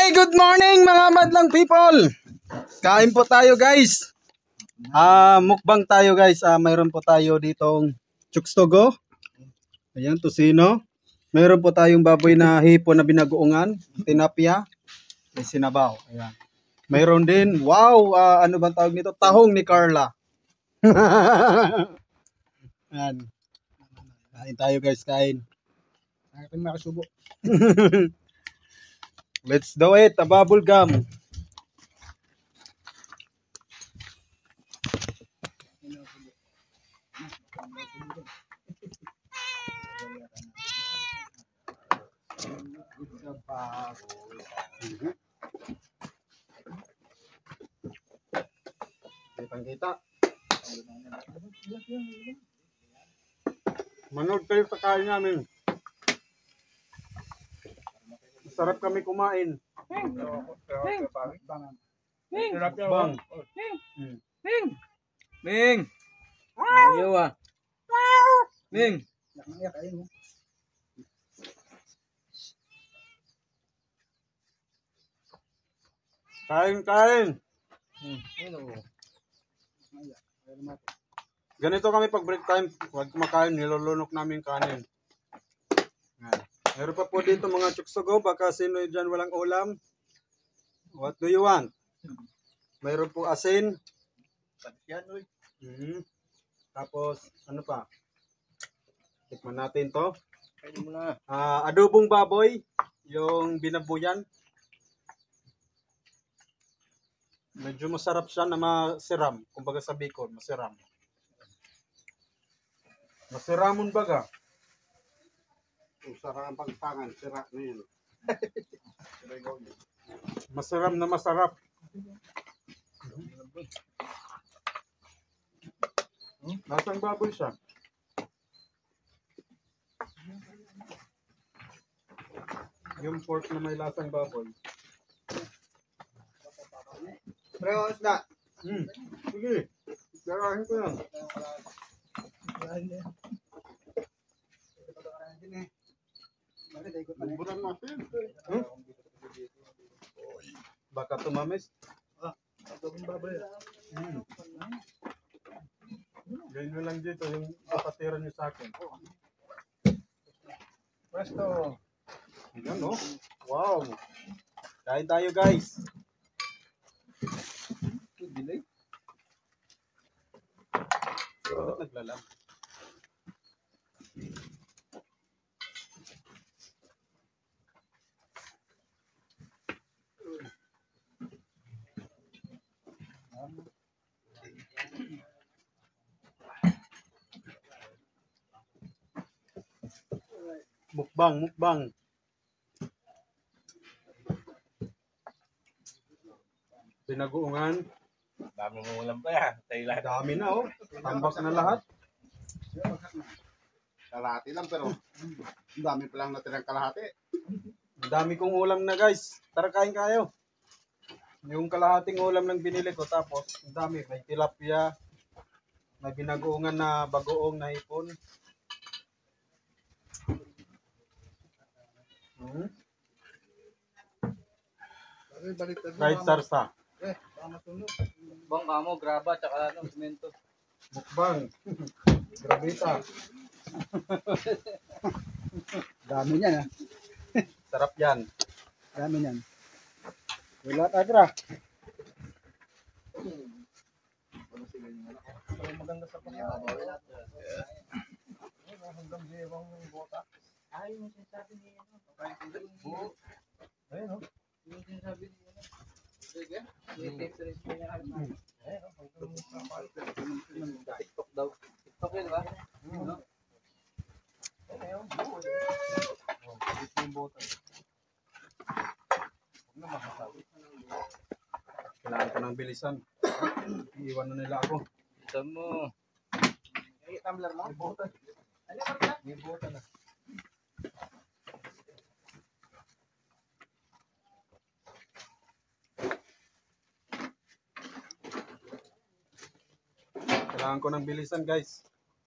Good morning mga madlang people. Kain po tayo guys. Mukbang tayo guys. Mayroon po tayo ditong chukstogo. Ayan, tosino. Mayroon po tayong baboy na hipon na binagoongan, tinapia, may sinabaw. Ayan. Mayroon din, wow, ano bang tawag nito? Tahong ni Carla. Ayan. Kain tayo guys, kain. Akin makasubo. Let's do it, a bubble gum. Kitang-kita. Manood kayo sa kain namin. Sarap kami kumain. Bang. Ning. Ayaw ah. Ning. Kain. Ganito kami pag break time. Huwag kumakain, nilulunok namin kanin. Meron pa po dito mga chuksogo. Baka sino dyan walang ulam. What do you want? Mayroon po asin. Tapos, ano pa? Tikman natin to. Adobong baboy. Yung binabuyan. Medyo masarap siya na masiram. Kumbaga sa Bicol, masiram. Masiramon baga. Sarap ang pagtangan, sira na yun. Masiram na masarap. Lasang baboy siya. Yung pork na may lasang baboy. Pero isda. Sige. Garahin ko yan. Bulan natin. Baka tumamis. Adobong baboy. Ganyan nyo lang dito yung kapatira nyo sa akin. Presto. Yan no? Wow. Kain tayo guys. Delay. Ba't naglalang? Mukbang. Pinaguungan. Dami mong ulam pa yan. Thailand. Dami na oh. Tambak na lahat. Kalahati lang pero ang dami pa lang natirang kalahati. Ang dami kong ulam na guys. Tara kain kayo. Yung kalahating ulam lang binili ko tapos ang dami. May tilapia. May binagoongan na bagoong na hipon. Fried sarsa. Bang kamo, graba, tsaka ano, simento. Mukbang. Grabita. Dami niyan ah. Sarap yan. Dami niyan. Wala tagra. Maganda sa pagkakataon. Hanggang zero yung bota. Ay, yung sinasabi niya. Ayun oh. Yung sinasabi niya. Sige, yung text rin niya. TikTok daw. TikTok yun ba? Kailangan ko ng bilisan. Iiwan na nila ako. Ito mo. Ay, tumbler mo. May bota na. Kailangan ko ng bilisan guys.